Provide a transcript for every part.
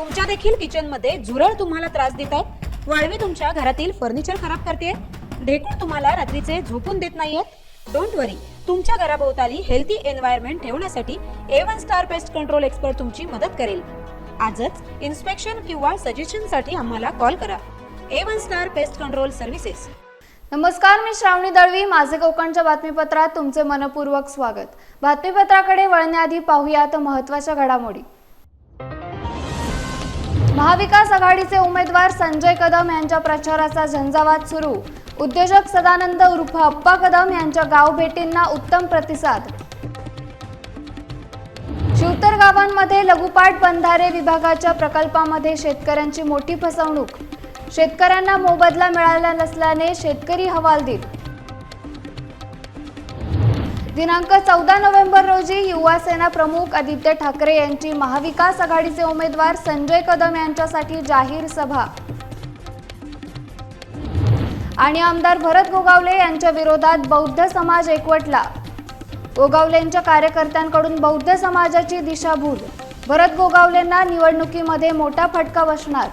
तुमच्या देखील किचनमध्ये झुरळ तुम्हाला त्रास देत आहे, वाळवी तुमच्या घरातील फर्निचर खराब करते, ढेकूळ तुम्हाला रात्रीचे झोपून देत नाहीयेत, डोंट वरी. तुमच्या घराभोवताली हेल्थी एन्व्हायरमेंट ठेवण्यासाठी A1 star pest control expert तुमची मदत करेल. आजच इन्स्पेक्शन किंवा सजेशनसाठी आम्हाला कॉल करा. A1 star pest control services. नमस्कार, मी श्रावणी दळवी. माझे कोकणच्या बातमीपत्रात तुमचे मनपूर्वक स्वागत. बातमीपत्राकडे वळण्याआधी पाहूयात महत्त्वाच्या घडामोडी. महाविकास आघाडीचे उमेदवार संजय कदम यांच्या प्रचाराचा झंझावात सुरू. उद्योजक सदानंद उर्फ अप्पा कदम यांच्या गाव भेटींना उत्तम प्रतिसाद. शिवतर गावांमध्ये लघुपाट बंधारे विभागाच्या प्रकल्पामध्ये शेतकऱ्यांची मोठी फसवणूक. शेतकऱ्यांना मोबदला मिळाला नसल्याने शेतकरी हवालदिल. दिनांक 14 नोव्हेंबर रोजी युवासेना प्रमुख आदित्य ठाकरे यांची महाविकास आघाडीचे उमेदवार संजय कदम यांच्यासाठी जाहीर सभा. आणि आमदार भरत गोगावले यांच्या विरोधात बौद्ध समाज एकवटला. गोगावलेंच्या कार्यकर्त्यांकडून बौद्ध समाजाची दिशाभूल. भरत गोगावलेंना निवडणुकीमध्ये मोठा फटका बसणार.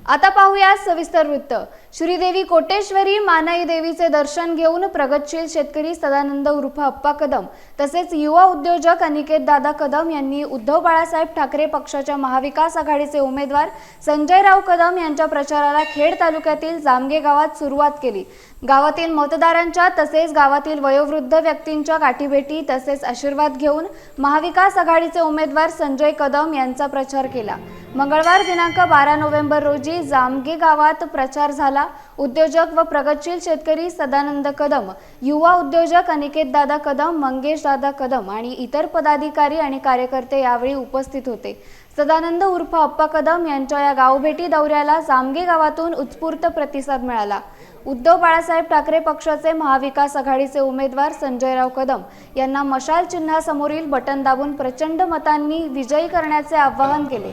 आता पाहूया सविस्तर वृत्त. श्रीदेवी कोटेश्वरी मानाई देवीचे दर्शन घेऊन प्रगतशील शेतकरी सदानंद उर्फ अप्पा कदम तसेच युवा उद्योजक अनिकेत दादा कदम यांनी उद्धव बाळासाहेब ठाकरे पक्षाच्या महाविकास आघाडीचे उमेदवार संजयराव कदम यांच्या प्रचाराला खेड तालुक्यातील जामगे गावात सुरुवात केली. गावातील मतदारांच्या तसेच गावातील वयोवृद्ध व्यक्तींच्या गाठीभेटी तसेच आशीर्वाद घेऊन महाविकास आघाडीचे उमेदवार संजय कदम यांचा प्रचार केला. मंगळवार दिनांक 12 नोव्हेंबर रोजी जामगे गावात प्रचार झाला. उद्योजक व प्रगतशील शेतकरी सदानंद कदम, युवा उद्योजक अनिकेत दादा कदम, मंगेश दादा कदम आणि इतर पदाधिकारी आणि कार्यकर्ते यावेळी उपस्थित होते. सदानंद उर्फ अप्पा कदम यांच्या या गावभेटी दौऱ्याला जामगे गावातून उत्स्फूर्त प्रतिसाद मिळाला. उद्धव बाळासाहेब ठाकरे पक्षाचे महाविकास आघाडीचे उमेदवार संजयराव कदम यांना मशाल चिन्हासमोरील बटन दाबून प्रचंड मतांनी विजयी करण्याचे आवाहन केले.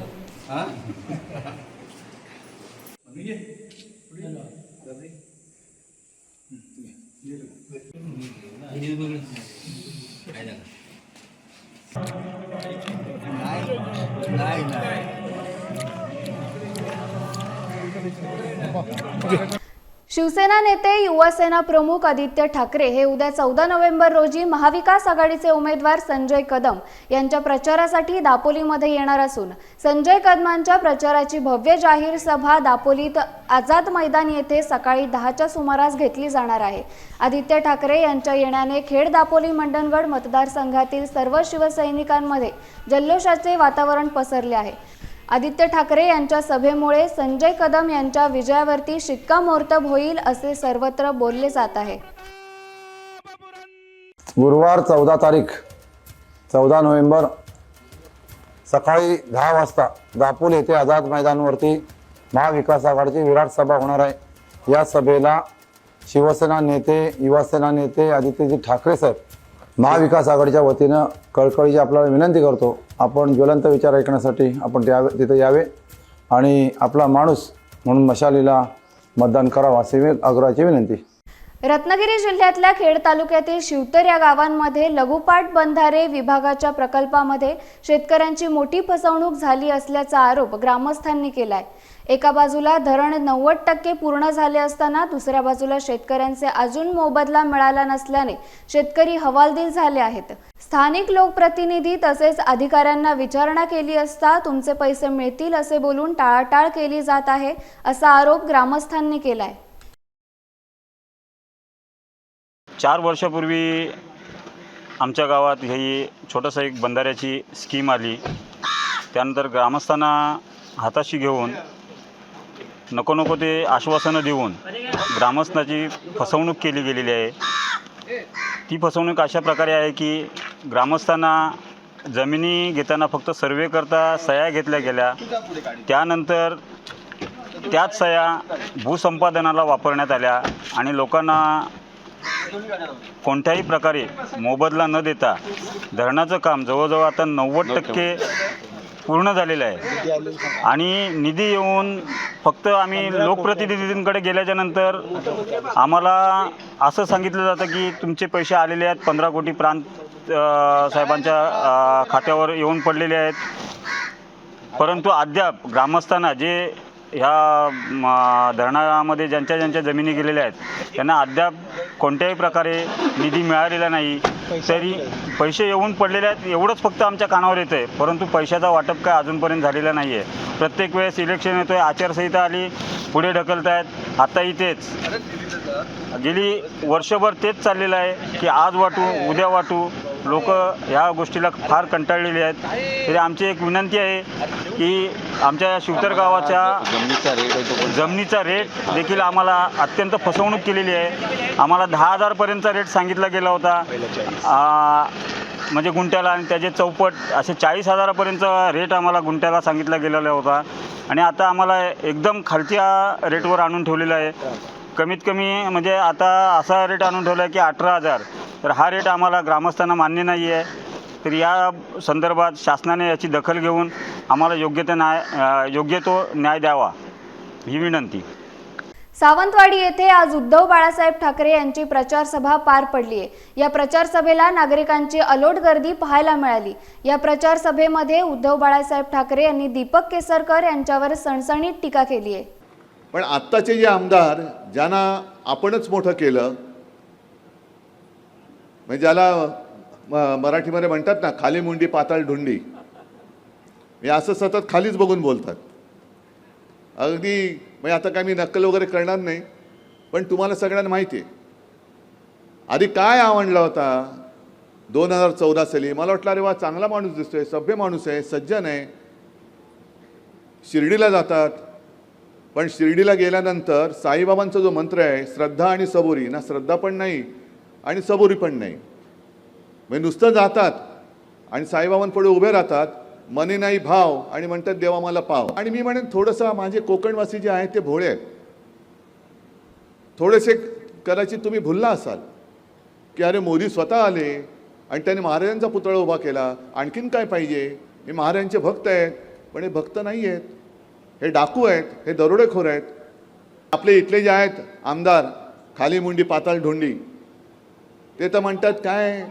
शिवसेना नेते युवासेना प्रमुख आदित्य ठाकरे हे उद्या 14 नोव्हेंबर रोजी महाविकास आघाडीचे उमेदवार संजय कदम यांच्या प्रचारासाठी दापोलीमध्ये येणार असून संजय कदमांच्या प्रचाराची भव्य जाहीर सभा दापोलीत आझाद मैदान येथे सकाळी 10च्या सुमारास घेतली जाणार आहे. आदित्य ठाकरे यांच्या येण्याने खेड दापोली मंडणगड मतदारसंघातील सर्व शिवसैनिकांमध्ये जल्लोषाचे वातावरण पसरले आहे. आदित्य ठाकरे यांच्या सभेमुळे संजय कदम यांच्या विजयावरती शिक्कामोर्तब होईल असे सर्वत्र बोलले जात आहे. गुरुवार 14 नोव्हेंबर सकाळी 10 वाजता दापोली येथे आझाद मैदानावरती महाविकास आघाडीची विराट सभा होणार आहे. या सभेला शिवसेना नेते, युवासेना नेते आदित्यजी ठाकरे साहेब महाविकास आघाडीच्या वतीनं कळकळीची आपल्याला विनंती करतो, आपण ज्वलंत विचार ऐकण्यासाठी आपण तिथे यावे आणि आपला माणूस म्हणून मशालीला मतदान करावं अशी आग्रहाची विनंती. रत्नागिरी जिल्ह्यातल्या खेड तालुक्यातील शिवतर या गावांमध्ये लघुपाट बंधारे विभागाच्या प्रकल्पामध्ये शेतकऱ्यांची मोठी फसवणूक झाली असल्याचा आरोप ग्रामस्थांनी केलाय. एका बाजूला धरण 90% पूर्ण झाले असताना दुसऱ्या बाजूला शेतकऱ्यांचे अजून मोबदला मिळाला नसल्याने शेतकरी हवालदिल झाले आहेत. स्थानिक लोकप्रतिनिधी तसेच अधिकाऱ्यांना विचारणा केली असता तुमचे पैसे मिळतील असे बोलून टाळाटाळ केली जात आहे असा आरोप ग्रामस्थांनी केलाय. 4 वर्षापूर्वी आमच्या गावात ही छोटंसं एक बंधाऱ्याची स्कीम आली. त्यानंतर ग्रामस्थांना हाताशी घेऊन नको नको ते आश्वासनं देऊन ग्रामस्थांची फसवणूक केली गेलेली आहे. ती फसवणूक अशा प्रकारे आहे की ग्रामस्थांना जमिनी घेताना फक्त सर्वे करता सह्या घेतल्या गेल्या, त्यानंतर त्याच सह्या भूसंपादनाला वापरण्यात आल्या आणि लोकांना कोणत्याही प्रकारे मोबदला न देता धरणाचं काम जवळजवळ आता 90% पूर्ण झालेलं आहे. आणि निधी येऊन फक्त आम्ही लोकप्रतिनिधींकडे गेल्याच्या नंतर आम्हाला असं सांगितलं जातं की तुमचे पैसे आलेले आहेत, 15 कोटी प्रांत साहेबांच्या खात्यावर येऊन पडलेले आहेत, परंतु अद्याप ग्रामस्थांना जे ह्या धरणामध्ये ज्यांच्या जमिनी गेलेल्या आहेत त्यांना अद्याप कोणत्याही प्रकारे निधी मिळालेला नाही. तरी पैसे येऊन पडलेले आहेत एवढंच फक्त आमच्या कानावर येतं आहे, परंतु पैशाचा वाटप काय अजूनपर्यंत झालेला नाही आहे. प्रत्येक वेळेस इलेक्शन येतो आहे, आचारसंहिता आली, पुढे ढकलत आहेत. आत्ताही तेच गेली वर्षभर तेच चाललेलं आहे की आज वाटू उद्या वाटू. लोक ह्या गोष्टीला फार कंटाळलेले आहेत. तरी आमची एक विनंती आहे की आमच्या या शिवतर गावाच्या जमिनीचा रेट देखील आम्हाला अत्यंत फसवणूक केलेली आहे. आम्हाला 10,000पर्यंतचा रेट सांगितला गेला होता म्हणजे गुंठ्याला, आणि त्याचे चौपट असे 40,000पर्यंतचा रेट आम्हाला गुंठ्याला सांगितला गेलेला होता. आणि आता आम्हाला एकदम खालच्या रेटवर आणून ठेवलेला आहे. कमीत कमी म्हणजे आता असा रेट आणून ठेवला आहे की 18,000. तर हा रेट आम्हाला ग्रामस्थांना मान्य नाही आहे. तर या संदर्भात शासनाने याची दखल घेऊन आम्हाला योग्य तो न्याय द्यावा ही विनंती. सावंतवाडी येथे आज उद्धव बाळासाहेब ठाकरे यांची प्रचार सभा पार पडली आहे. या प्रचार सभेला नागरिकांची अलोट गर्दी पाहायला मिळाली. या प्रचार सभेमध्ये उद्धव बाळासाहेब ठाकरे यांनी दीपक केसरकर यांच्यावर सणसणीत टीका केली आहे. पण आत्ताचे जे आमदार ज्यांना आपणच मोठं केलं, म्हणजे ज्याला मराठीमध्ये म्हणतात ना खाली मुंडी पाताळ ढुंडी, हे असं सतत खालीच बघून बोलतात. अगदी म्हणजे आता काय मी नक्कल वगैरे करणार नाही, पण तुम्हाला सगळ्यांना माहिती आहे आधी काय आवडला होता 2014 साली. मला वाटलं अरे वा चांगला माणूस दिसतोय, सभ्य माणूस आहे, सज्जन आहे. शिर्डीला जातात, पण शिर्डीला गेल्यानंतर साईबाबांचा जो मंत्र आहे श्रद्धा आणि सबुरी, ना श्रद्धा पण नाही आणि सबुरी पण नाही. म्हणजे नुसतं जातात आणि साईबाबांपुढे उभे राहतात, मनी नाही भाव, आणि म्हणतात देवा मला पाव. आणि मी म्हणेन थोडंसं माझे कोकणवासी जे आहेत ते भोळे आहेत. थोडेसे कदाचित तुम्ही भुलला असाल की अरे मोदी स्वतः आले आणि त्याने महाराजांचा पुतळा उभा केला, आणखीन काय पाहिजे, हे महाराजांचे भक्त आहेत. पण हे भक्त नाही आहेत, हे डाकू आहेत, हे दरोडेखोर आहेत. आपले इथले जे आहेत आमदार खाली मुंडी पाताळ ढोंडी, ते तर म्हणतात काय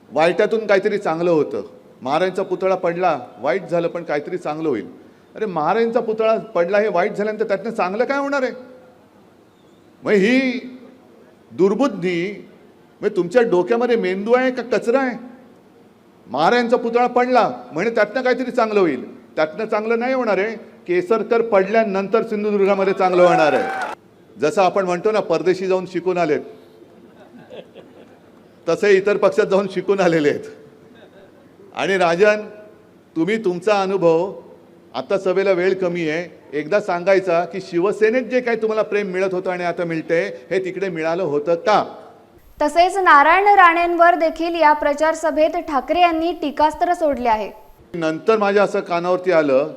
वाईटातून काहीतरी चांगलं होतं, महाराजांचा पुतळा पडला वाईट झालं पण काहीतरी चांगलं होईल. अरे महाराजांचा पुतळा पडला हे वाईट झाल्यानंतर त्यातनं चांगलं काय होणार आहे? मग ही दुर्बुद्धी म्हणजे तुमच्या डोक्यामध्ये मेंदू आहे का कचरा आहे? महाराजांचा पुतळा पडला म्हणजे त्यातनं काहीतरी चांगलं होईल, त्यातनं चांगलं नाही होणार आहे. केसरकर पडल्यानंतर सिंधुदुर्गामध्ये चांगलं होणार आहे. जसं आपण म्हणतो ना परदेशी जाऊन शिकून आलेत, तसे इतर पक्षात जाऊन शिकून आलेले आहेत. आणि राजन, तुम्ही तुमचा अनुभव, आता सभेला वेळ कमी आहे, एकदा सांगायचा की शिवसेनेत जे काही तुम्हाला प्रेम मिळत होतं आणि आता मिळते हे तिकडे मिळालं होतं का? तसेच नारायण राणेंवर देखील या प्रचार सभेत ठाकरे यांनी टीकास्त्र सोडले आहे. नंतर माझ्या असं कानावरती आलं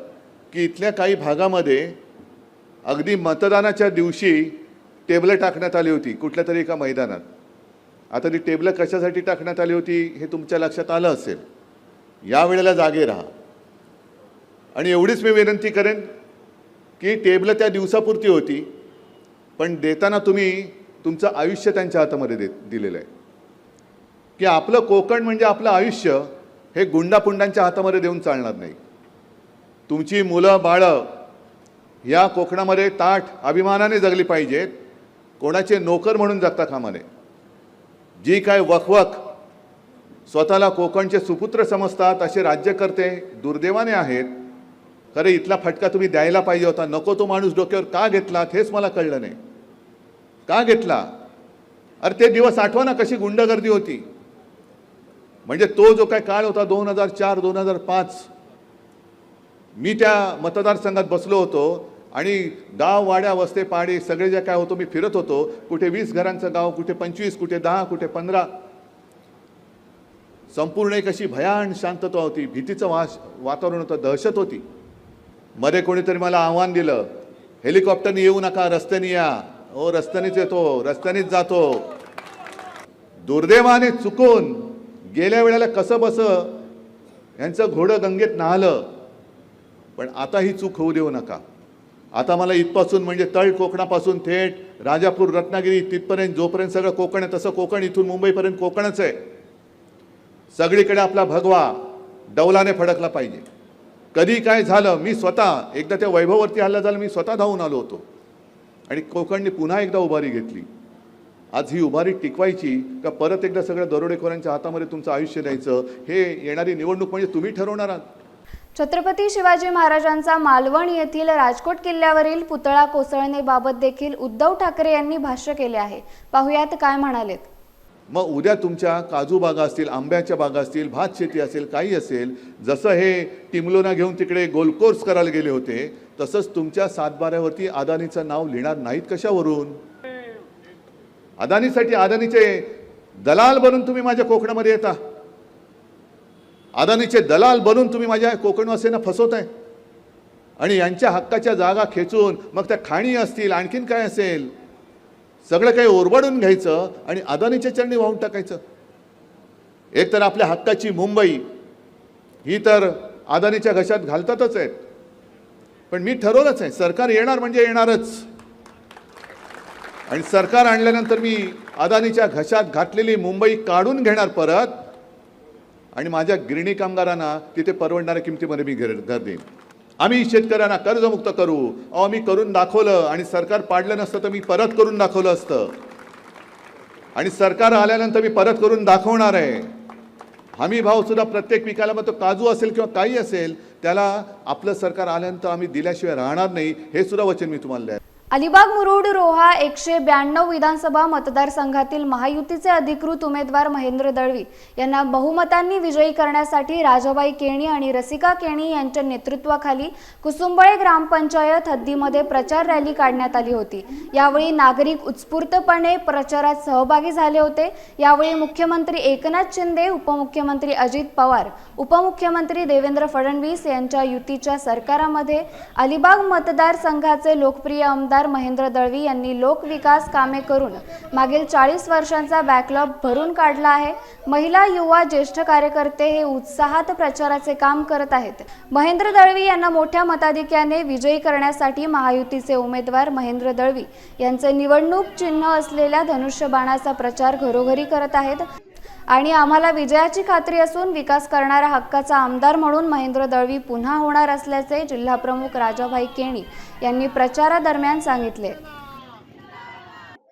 की इथल्या काही भागामध्ये अगदी मतदानाच्या दिवशी टेबलं टाकण्यात आली होती कुठल्या तरी एका मैदानात. आता ती टेबलं कशासाठी टाकण्यात आली होती हे तुमच्या लक्षात आलं असेल. यावेळेला जागे राहा. आणि एवढीच मी विनंती करेन की टेबलं त्या दिवसापुरती होती, पण देताना तुम्ही तुमचं आयुष्य त्यांच्या हातामध्ये दिलेलं आहे. की आपलं कोकण म्हणजे आपलं आयुष्य हे गुंडापुंडांच्या हातामध्ये देऊन चालणार नाही. तुमची मुलं बाळं या कोकणामध्ये ताठ अभिमानाने जगली पाहिजेत, कोणाचे नोकर म्हणून जगता कामा नये. जी काय वखवख स्वतःला कोकणचे सुपुत्र समजतात असे राज्यकर्ते दुर्दैवाने आहेत. खरं इथला फटका तुम्ही द्यायला पाहिजे होता. नको तो माणूस डोक्यावर का घेतला हेच मला कळलं नाही. का घेतला? अरे ते दिवस आठवा ना, कशी गुंडगर्दी होती. म्हणजे तो जो काय काळ होता 2004-2005, मी त्या मतदारसंघात बसलो होतो आणि गाव वाड्या वस्ते पाडे सगळे जे काय होतो मी फिरत होतो. कुठे 20 घरांचं गाव, कुठे 25, कुठे 10, कुठे 15. संपूर्ण एक अशी भयान शांतता होती, भीतीचं वातावरण होतं, दहशत होती. मध्ये कोणीतरी मला आव्हान दिलं, हेलिकॉप्टरने येऊ नका, रस्त्याने या. हो, रस्त्यानेच येतो, रस्त्यानेच जातो. दुर्दैवाने चुकून गेल्या वेळेला कसं बसं यांचं घोडं गंगेत नाहलं. पण आता ही चूक होऊ देऊ नका. आता मला इथपासून म्हणजे तळ कोकणापासून थेट राजापूर रत्नागिरी तिथपर्यंत जोपर्यंत सगळं कोकण आहे तसं कोकण इथून मुंबईपर्यंत कोकणच आहे. सगळीकडे आपला भगवा डौलाने फडकला पाहिजे. कधी काय झालं, मी स्वतः एकदा त्या वैभववरती हल्ला झाला, मी स्वतः धावून आलो होतो आणि कोकणने पुन्हा एकदा उभारी घेतली. आज ही उभारी टिकवायची का परत एकदा सगळ्या दरोडेखोरांच्या हातामध्ये तुमचं आयुष्य द्यायचं, हे येणारी निवडणूक म्हणजे तुम्ही ठरवणार आहात. छत्रपती शिवाजी महाराजांचा मालवण येथील राजकोट किल्ल्यावरील पुतळा कोसळणेबाबत देखील उद्धव ठाकरे यांनी भाष्य केले आहे. पाहुयात काय म्हणालेत. मग उद्या तुमच्या काजू बागा असतील, आंब्याच्या बागा असतील, भात शेती असेल, काही असेल, जसं हे टिमलोना घेऊन तिकडे गोलकोर्स करायला गेले होते, तसंच तुमच्या सातबाऱ्यावरती अदानीचं नाव लिहिणार नाहीत कशावरून? अदानीसाठी अदानीचे दलाल बनून तुम्ही माझ्या कोकणामध्ये येता. अदानीचे दलाल बनून तुम्ही माझ्या कोकणवासीयांना फसवताय आणि यांच्या हक्काच्या जागा खेचून मग त्या खाणी असतील, आणखीन काय असेल, सगळं काही ओरबाडून घ्यायचं आणि अदानीच्या चरणी वाहून टाकायचं. एक तर आपल्या हक्काची मुंबई ही तर अदानीच्या घशात घालतातच आहेत, पण मी ठरवलंच आहे सरकार येणार म्हणजे येणारच. आणि सरकार आणल्यानंतर मी अदानीच्या घशात घातलेली मुंबई काढून घेणार परत आणि माझ्या गिरणी कामगारांना तिथे परवडणाऱ्या किमतीमध्ये मी घर देईन. आम्ही शेतकऱ्यांना कर्जमुक्त करू. आम्ही करून दाखवलं आणि सरकार पाडलं नसतं तर मी परत करून दाखवलं असतं आणि सरकार आल्यानंतर मी परत करून दाखवणार आहे. हमी भाव सुद्धा प्रत्येक पिकाला, मग तो काजू असेल किंवा काही असेल, त्याला आपलं सरकार आल्यानंतर आम्ही दिल्याशिवाय राहणार नाही, हे सुद्धा वचन मी तुम्हाला द्या. अलिबाग मुरुड रोहा 192 विधानसभा मतदारसंघातील महायुतीचे अधिकृत उमेदवार महेंद्र दळवी यांना बहुमतांनी विजयी करण्यासाठी राजाबाई केणी आणि रसिका केणी यांच्या नेतृत्वाखाली कुसुंबळे ग्रामपंचायत हद्दीमध्ये प्रचार रॅली काढण्यात आली होती. यावेळी नागरिक उत्स्फूर्तपणे प्रचारात सहभागी झाले होते. यावेळी मुख्यमंत्री एकनाथ शिंदे, उपमुख्यमंत्री अजित पवार, उपमुख्यमंत्री देवेंद्र फडणवीस यांच्या युतीच्या सरकारामध्ये अलिबाग मतदारसंघाचे लोकप्रिय आमदार महेंद्र दळवी यांनी लोकविकास कामे करून मागील 40 वर्षांचा बॅकलॉग भरून काढला आहे. महिला, युवा, ज्येष्ठ कार्यकर्ते हे उत्साहात प्रचाराचे काम करत आहेत. महेंद्र दळवी यांना मोठ्या मताधिक्याने विजयी करण्यासाठी महायुतीचे उमेदवार महेंद्र दळवी यांचे निवडणूक चिन्ह असलेल्या धनुष्यबाणाचा प्रचार घरोघरी करत आहेत आणि आम्हाला विजयाची खात्री असून विकास करणारा हक्काचा आमदार म्हणून महेंद्र दळवी पुन्हा होणार असल्याचे जिल्हाप्रमुख राजाभाई केणी यांनी प्रचारादरम्यान सांगितले.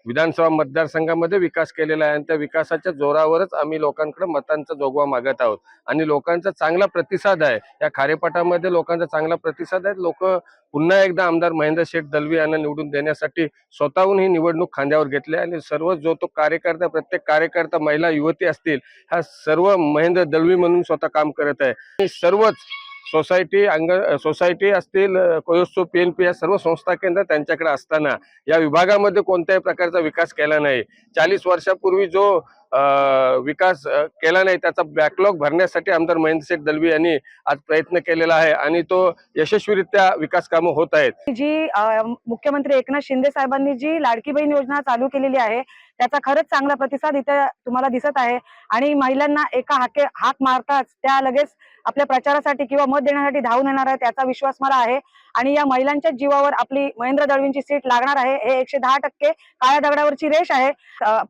विधानसभा मतदारसंघामध्ये विकास केलेला आहे आणि त्या विकासाच्या जोरावरच आम्ही लोकांकडे मतांचा जोगवा मागत आहोत आणि लोकांचा चांगला प्रतिसाद आहे. या खारेपाटामध्ये लोकांचा चांगला प्रतिसाद आहे. लोक पुन्हा एकदा आमदार महेंद्र शेठ दळवी यांना निवडून देण्यासाठी स्वतःहून ही निवडणूक खांद्यावर घेतली आणि सर्व जो तो कार्यकर्ता, प्रत्येक कार्यकर्ता, महिला, युवती असतील, हा सर्व महेंद्र दळवी म्हणून स्वतः काम करत आहे. सर्वच सोसायटी असतील, कोयोत्सव, PNP या सर्व संस्था केंद्र त्यांच्याकडे असताना या विभागामध्ये कोणत्याही प्रकारचा विकास केला नाही. 40 वर्षापूर्वी जो विकास केला नाही त्याचा बॅकलॉग भरण्यासाठी आमदार महेंद्र शेठ दळवी यांनी आज प्रयत्न केलेला आहे आणि तो यशस्वीरित्या विकास कामं होत आहेत. जी मुख्यमंत्री एकनाथ शिंदे साहेबांनी जी लाडकी बहीण योजना चालू केलेली आहे त्याचा खरंच चांगला प्रतिसाद इथे तुम्हाला दिसत आहे आणि महिलांना एका हाक मारताच त्या लगेच आपल्या प्रचारासाठी किंवा मत देण्यासाठी धावून येणार आहे याचा विश्वास मला आहे आणि या महिलांच्या जीवावर आपली महेंद्र दळवींची सीट लागणार आहे. हे 110% काळ्या दगडावरची रेष आहे.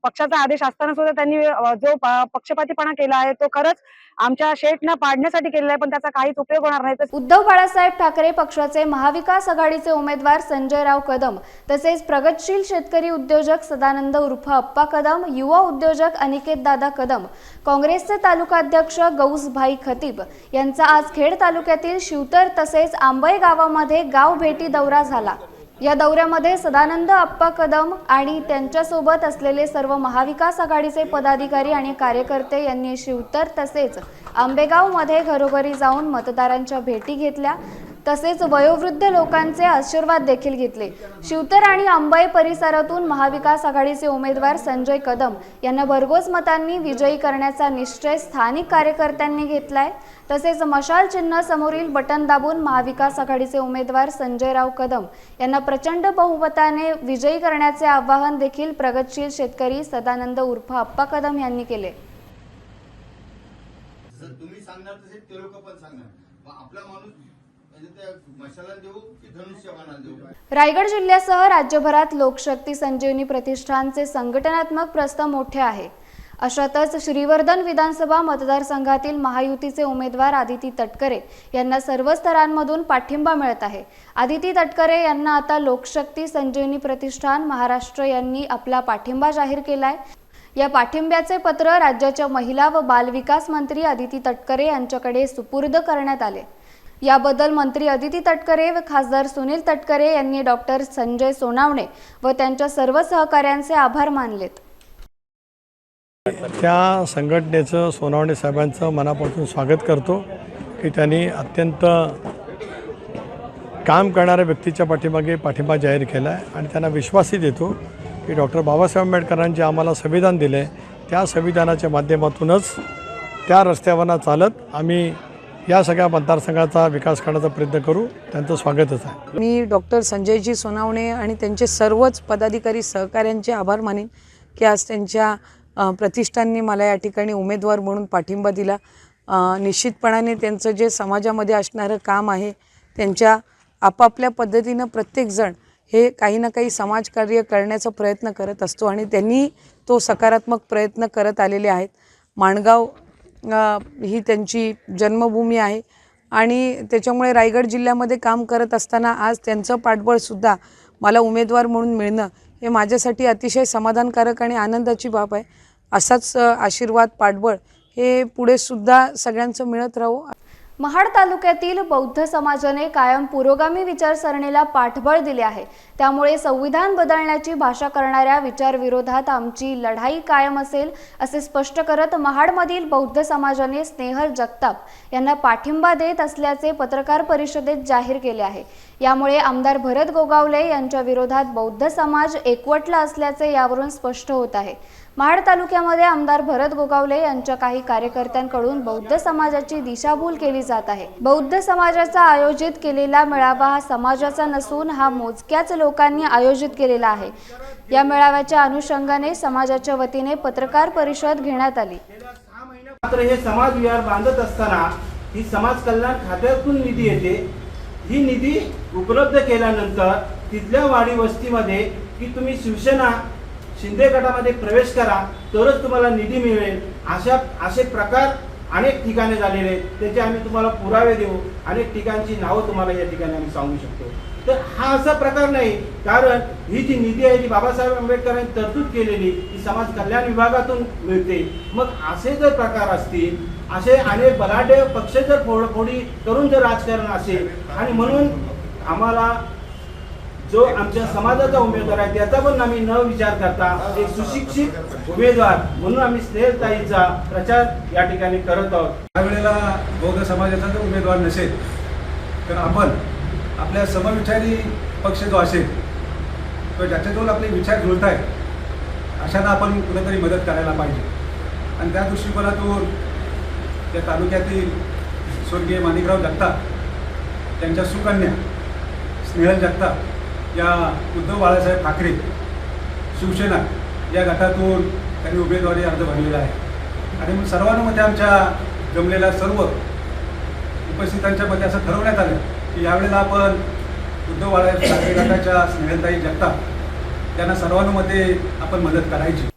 पक्षाचा आदेश असताना सुद्धा त्यांनी जो पक्षपातीपणा केला आहे तो खरंच आमच्या शेठना पाडण्यासाठी केलेला आहे, पण त्याचा काहीच उपयोग होणार नाही. उद्धव बाळासाहेब ठाकरे पक्षाचे महाविकास आघाडीचे उमेदवार संजयराव कदम तसेच प्रगतशील शेतकरी उद्योजक सदानंद उर्फ अप्पा कदम, युवा उद्योजक अनिकेत दादा कदम, काँग्रेसचे तालुकाध्यक्ष गौसभाई खतीब यांचा आज खेड तालुक्यातील शिवतर तसेच आंबई गावामध्ये गाव भेटी दौरा झाला. या दौऱ्यामध्ये सदानंद अप्पा कदम आणि त्यांच्यासोबत असलेले सर्व महाविकास आघाडीचे पदाधिकारी आणि कार्यकर्ते यांनी शिवतर तसेच आंबेगावमध्ये घरोघरी जाऊन मतदारांच्या भेटी घेतल्या तसेच वयोवृद्ध लोकांचे आशीर्वाद देखील घेतले. शिवतर आणि अंबाई परिसरातून महाविकास आघाडीचे उमेदवार संजय कदम यांना भरघोस मतांनी विजयी करण्याचा निश्चय स्थानिक कार्यकर्त्यांनी घेतलाय. तसेच मशाल चिन्ह समोरील बटन दाबून महाविकास आघाडीचे उमेदवार संजयराव कदम यांना प्रचंड बहुमताने विजयी करण्याचे आवाहन देखील प्रगतशील शेतकरी सदानंद उर्फ अप्पा कदम यांनी केले. तुम्ही सांगणार तसे ते लोक पण सांगणार, मग आपला माणूस रायगड जिल्ह्यासह राज्यभरात लोकशक्ती संजीवनी प्रतिष्ठानचे संघटनात्मक प्रस्ताव मोठे आहे. अशातच श्रीवर्धन विधानसभा मतदारसंघातील महायुतीचे उमेदवार आदिती तटकरे यांना सर्व स्तरांमधून पाठिंबा मिळत आहे. आदिती तटकरे यांना आता लोकशक्ती संजीवनी प्रतिष्ठान महाराष्ट्र यांनी आपला पाठिंबा जाहीर केलाय. या पाठिंब्याचे पत्र राज्याच्या महिला व बालविकास मंत्री आदिती तटकरे यांच्याकडे सुपूर्द करण्यात आले. याबद्दल मंत्री आदिती तटकरे व खासदार सुनील तटकरे यांनी डॉक्टर संजय सोनावणे व त्यांच्या सर्व सहकाऱ्यांचे आभार मानलेत. त्या संघटनेचं सोनावणे साहेबांचं मनापासून स्वागत करतो की त्यांनी अत्यंत काम करणाऱ्या व्यक्तीच्या पाठीमागे पाठिंबा जाहीर केला आहे आणि त्यांना विश्वासही देतो की डॉक्टर बाबासाहेब आंबेडकरांनी जे आम्हाला संविधान दिले त्या संविधानाच्या माध्यमातूनच त्या रस्त्यावरनं चालत आम्ही या सगळ्या मतदारसंघाचा विकास करण्याचा प्रयत्न करू. त्यांचं स्वागतच आहे. मी डॉक्टर संजयजी सोनावणे आणि त्यांचे सर्वच पदाधिकारी सहकाऱ्यांचे आभार मानेन की आज त्यांच्या प्रतिष्ठानने मला या ठिकाणी उमेदवार म्हणून पाठिंबा दिला. निश्चितपणाने त्यांचं जे समाजामध्ये असणारं काम आहे, त्यांच्या आपापल्या पद्धतीनं प्रत्येकजण हे काही ना काही समाजकार्य करण्याचा प्रयत्न करत असतो आणि त्यांनी तो सकारात्मक प्रयत्न करत आलेले आहेत. माणगाव ही त्यांची जन्मभूमी आहे आणि त्याच्यामुळे रायगड जिल्ह्यामध्ये काम करत असताना आज त्यांचं पाठबळसुद्धा मला उमेदवार म्हणून मिळणं हे माझ्यासाठी अतिशय समाधानकारक आणि आनंदाची बाब आहे. असाच आशीर्वाद पाठबळ हे पुढेसुद्धा सगळ्यांचं मिळत राहू. महाड तालुक्यातील बौद्ध समाजाने कायम पुरोगामी विचारसरणीला पाठबळ दिले आहे. त्यामुळे संविधान बदलण्याची भाषा करणाऱ्या विचारविरोधात आमची लढाई कायम असेल असे स्पष्ट करत महाडमधील बौद्ध समाजाने स्नेहल जगताप यांना पाठिंबा देत असल्याचे पत्रकार परिषदेत जाहीर केले आहे. यामुळे आमदार भरत गोगावले यांच्या विरोधात बौद्ध समाज एकवटला असल्याचे यावरून स्पष्ट होत आहे. महाड तालुक्यामध्ये आमदार भरत गोगावले यांच्या काही कार्यकर्त्यांकडून बौद्ध समाजाची दिशाभूल केली जात आहे. बौद्ध समाजाचा आयोजित केलेला मेळावा हा समाजाचा नसून हा मोजक्याच लोकांनी आयोजित केलेला आहे. या मेळाव्याच्या अनुषंगाने समाजाच्या वतीने पत्रकार परिषद घेण्यात आली. मात्र हे समाज विहार बांधत असताना ही समाज कल्याण खात्यातून निधी येते. ही निधी उपलब्ध केल्यानंतर तिथल्या वाडी वस्तीमध्ये की तुम्ही शिवसेना शिंदे गटामध्ये प्रवेश करा तरच तुम्हाला निधी मिळेल असे प्रकार अनेक ठिकाणी झालेले आहेत. त्याचे आम्ही तुम्हाला पुरावे देऊ. अनेक ठिकाणची नावं तुम्हाला या ठिकाणी आम्ही सांगू शकतो. तर हा असा प्रकार नाही, कारण ही जी निधी आहे ती बाबासाहेब आंबेडकरांनी तरतूद केलेली ही समाज कल्याण विभागातून मिळते. मग असे जर प्रकार असतील, असे अनेक बलाढ्य पक्ष जर फोडफोडी करून जर राजकारण असेल आणि म्हणून आम्हाला जो आमच्या समाजाचा उमेदवार आहे त्याचा पण आम्ही न विचार करता एक सुशिक्षित उमेदवार म्हणून आम्ही स्नेहलताईचा प्रचार या ठिकाणी करत आहोत. त्यावेळेला बौद्ध समाजाचा जर उमेदवार नसेल तर आपण आपल्या समविचारी पक्ष जो असेल तो ज्याच्याजवळ आपले विचार जुळत आहे अशांना आपण कुठेतरी मदत करायला पाहिजे. आणि त्या दृष्टिकोनातून त्या तालुक्यातील स्वर्गीय माणिकराव जगताप त्यांच्या सुकन्या स्नेहल जगताप या उद्धव बाळासाहेब ठाकरे शिवसेना या गटातून त्यांनी उमेदवारी अर्ज भरलेला आहे. आणि मग सर्वांमध्ये आमच्या जमलेल्या सर्व उपस्थितांच्या मध्ये असं ठरवण्यात आलं की यावेळेला आपण उद्धव बाळासाहेब ठाकरे गटाच्या स्नेहलताई जगताप यांना सर्वांमध्ये आपण मदत करायची.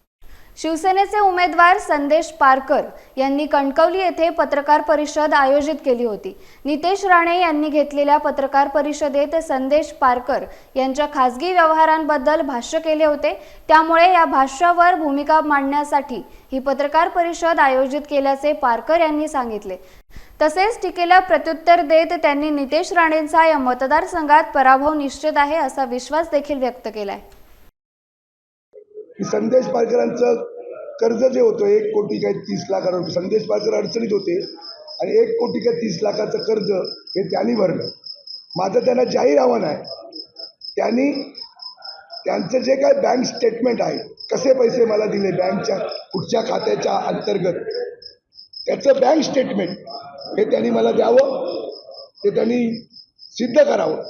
शिवसेनेचे उमेदवार संदेश पारकर यांनी कणकवली येथे पत्रकार परिषद आयोजित केली होती. नितेश राणे यांनी घेतलेल्या पत्रकार परिषदेत संदेश पारकर यांच्या खासगी व्यवहारांबद्दल भाष्य केले होते. त्यामुळे या भाष्यावर भूमिका मांडण्यासाठी ही पत्रकार परिषद आयोजित केल्याचे पारकर यांनी सांगितले. तसेच टीकेला प्रत्युत्तर देत त्यांनी नितेश राणेंचा या मतदारसंघात पराभव निश्चित आहे असा विश्वास देखील व्यक्त केलाय. संदेश पारकरांचं कर्ज जे होतं 1 कोटी काय 30 लाखाचं संदेश पारकर अडचणीत होते आणि 1 कोटी काय 30 लाखाचं कर्ज हे त्यांनी भरलं. माझं त्यांना जाहीर आव्हान आहे, त्यांनी त्यांचं जे काय बँक स्टेटमेंट आहे कसे पैसे मला दिले बँकच्या कुठच्या खात्याच्या अंतर्गत त्याचं बँक स्टेटमेंट हे त्यांनी मला द्यावं, ते त्यांनी सिद्ध करावं.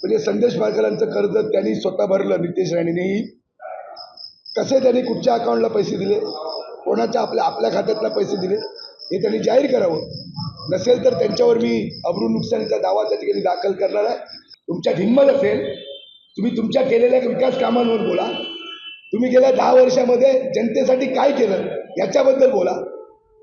म्हणजे संदेश पारकरांचं कर्ज त्यांनी स्वतः भरलं नितेश राणेंनी, कसे त्यांनी कुठच्या अकाउंटला पैसे दिले, कोणाच्या आपल्या खात्यातला पैसे दिले हे त्यांनी जाहीर करावं. नसेल तर त्यांच्यावर मी अब्रू नुकसानीचा दावा त्या ठिकाणी दाखल करणार आहे. तुमच्या हिंमत असेल तुम्ही तुमच्या केलेल्या विकास कामांवर बोला, तुम्ही तुम्ही गेल्या 10 वर्षामध्ये जनतेसाठी काय केलं याच्याबद्दल बोला.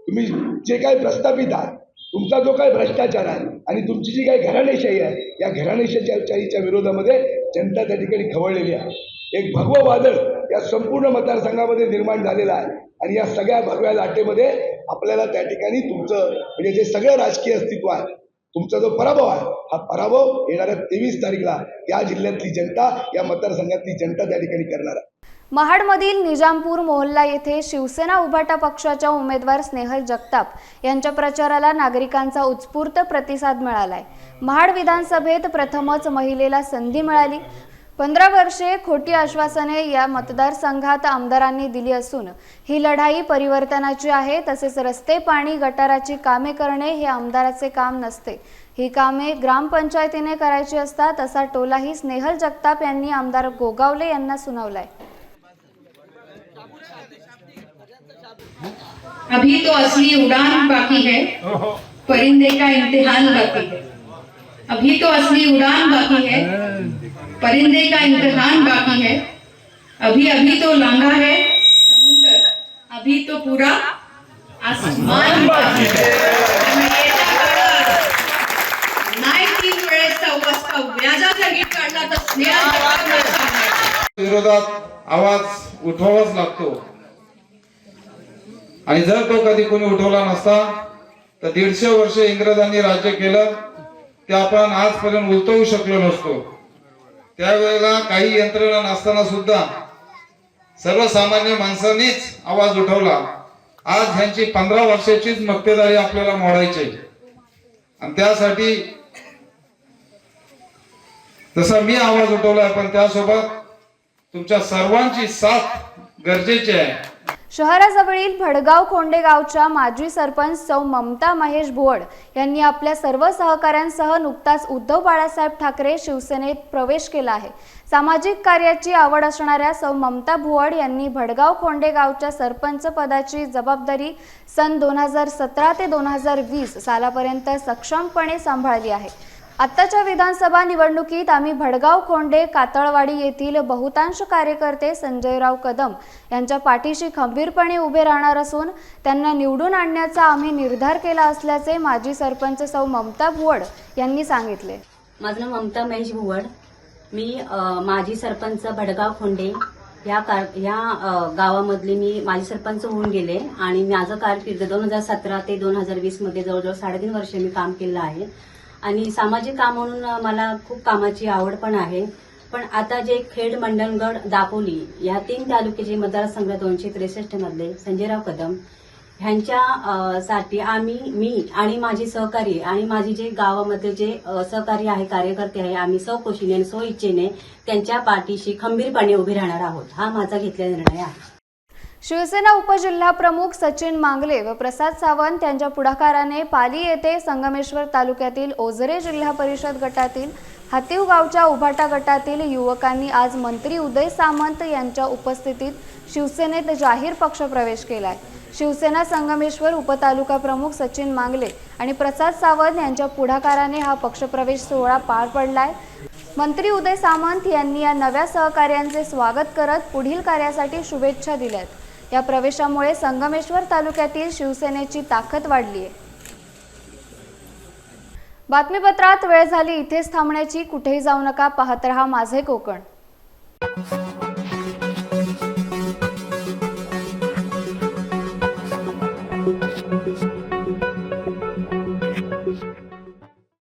तुम्ही जे काही प्रस्थापित आहात, तुमचा जो काही भ्रष्टाचार आहे आणि तुमची जी काही घराणेशाही आहे, या घराणेशाहीच्या विरोधामध्ये जनता त्या ठिकाणी खवळलेली आहे. एक भगवं वादळ या संपूर्ण मतदारसंघामध्ये निर्माण झालेलं आहे आणि या सगळ्या भगव्या लाटेमध्ये आपल्याला त्या ठिकाणी तुमचं म्हणजे जे सगळं राजकीय अस्तित्व आहे, तुमचा जो पराभव आहे, हा पराभव येणाऱ्या 23 तारीखला या जिल्ह्यातली जनता, या मतदारसंघातली जनता त्या ठिकाणी करणार आहे. महाडमधील निजामपूर मोहल्ला येथे शिवसेना उभाटा पक्षाच्या उमेदवार स्नेहल जगताप यांच्या प्रचाराला नागरिकांचा उत्स्फूर्त प्रतिसाद मिळालाय. महाड विधानसभेत प्रथमच महिलेला संधी मिळाली. 15 वर्षे खोटी आश्वासने या मतदारसंघात आमदारांनी दिली असून ही लढाई परिवर्तनाची आहे. तसेच रस्ते, पाणी, गटाराची कामे करणे हे आमदाराचे काम नसते. ही कामे ग्रामपंचायतीने करायची असतात, असा टोलाही स्नेहल जगताप यांनी आमदार गोगावले यांना सुनावलाय. अभी तो असली उड़ान बाकी है, परिंदे का इम्तिहान बाकी है. अभी तो असली उड़ान बाकी है, परिंदे का इम्तिहान बाकी है. अभी अभी तो लांघा है समुंदर, अभी तो पूरा आसमान बाकी है. नाही 3 वेळेसचा वाजता व्याजाचा गीत काढला तर स्नेहल विरोधात आवाज उठवावाच लागतो आणि जर तो कधी कोणी उठवला नसता तर 150 वर्ष इंग्रजांनी राज्य केलं ते आपण आजपर्यंत उलटवू शकलो नसतो. त्यावेळेला काही यंत्रणा नसताना सुद्धा सर्वसामान्य माणसांनीच आवाज उठवला. आज ह्यांची 15 वर्षाचीच मक्तेदारी आपल्याला मोडायची आणि त्यासाठी तसा मी आवाज उठवलाय, पण त्यासोबत तुमच्या सर्वांची साथ गरजेची आहे. शहराजवळील भडगाव खोंडे गावच्या माजी सरपंच सौ ममता महेश भुवड यांनी आपल्या सर्व सहकाऱ्यांसह नुकताच उद्धव बाळासाहेब ठाकरे शिवसेनेत प्रवेश केला आहे. सामाजिक कार्याची आवड असणाऱ्या सौ ममता भुवड यांनी भडगाव खोंडे गावच्या सरपंच पदाची जबाबदारी सन 2017 ते 2020 सालापर्यंत सक्षमपणे सांभाळली आहे. आत्ताच्या विधानसभा निवडणुकीत आम्ही भडगाव खोंडे कातळवाडी येथील बहुतांश कार्यकर्ते संजयराव कदम यांच्या पाठीशी खंबीरपणे उभे राहणार असून त्यांना निवडून आणण्याचा आम्ही निर्धार केला असल्याचे माजी सरपंच सौ ममता भुवड यांनी सांगितले. माझं नाव ममता महेश भुवड. मी माजी सरपंच भडगाव खोंडे या गावामधले मी माजी सरपंच होऊन गेले आणि माझं कारकीर्द 2017 ते 2020 मध्ये जवळजवळ 3.5 वर्ष मी काम केलं आहे आणि सामाजिक काम म्हणून मला खूप कामाची आवड पण आहे. पण आता जे खेड, मंडणगड, दापोली या 3 तालुक्याचे मतदारसंघ 263 मधले संजयराव कदम ह्यांच्या साठी मी आणि माझे सहकारी आणि माझी जे गावामध्ये जे सहकारी आहे, कार्यकर्ते आहे, आम्ही स्वखुशीने आणि स्वइच्छेने त्यांच्या पाठीशी खंबीरपणे उभे राहणार आहोत. हा माझा घेतलेला निर्णय आहे. शिवसेना उपजिल्हा प्रमुख सचिन मांगले व प्रसाद सावंत यांच्या पुढाकाराने पाली येथे संगमेश्वर तालुक्यातील ओझरे जिल्हा परिषद गटातील हातीव गावच्या उभाटा गटातील युवकांनी आज मंत्री उदय सामंत यांच्या उपस्थितीत शिवसेनेत जाहीर पक्षप्रवेश केलाय. शिवसेना संगमेश्वर उपतालुका प्रमुख सचिन मांगले आणि प्रसाद सावंत यांच्या पुढाकाराने हा पक्षप्रवेश सोहळा पार पडलाय. मंत्री उदय सामंत यांनी या नव्या सहकार्यांचे स्वागत करत पुढील कार्यासाठी शुभेच्छा दिल्यात. या प्रवेशामुळे संगमेश्वर तालुक्यातील शिवसेनेची ताकद वाढली आहे. बातमीपत्रात वेळ झाली इथेच थांबण्याची. कुठेही जाऊ नका, पाहत रहा माझे कोकण.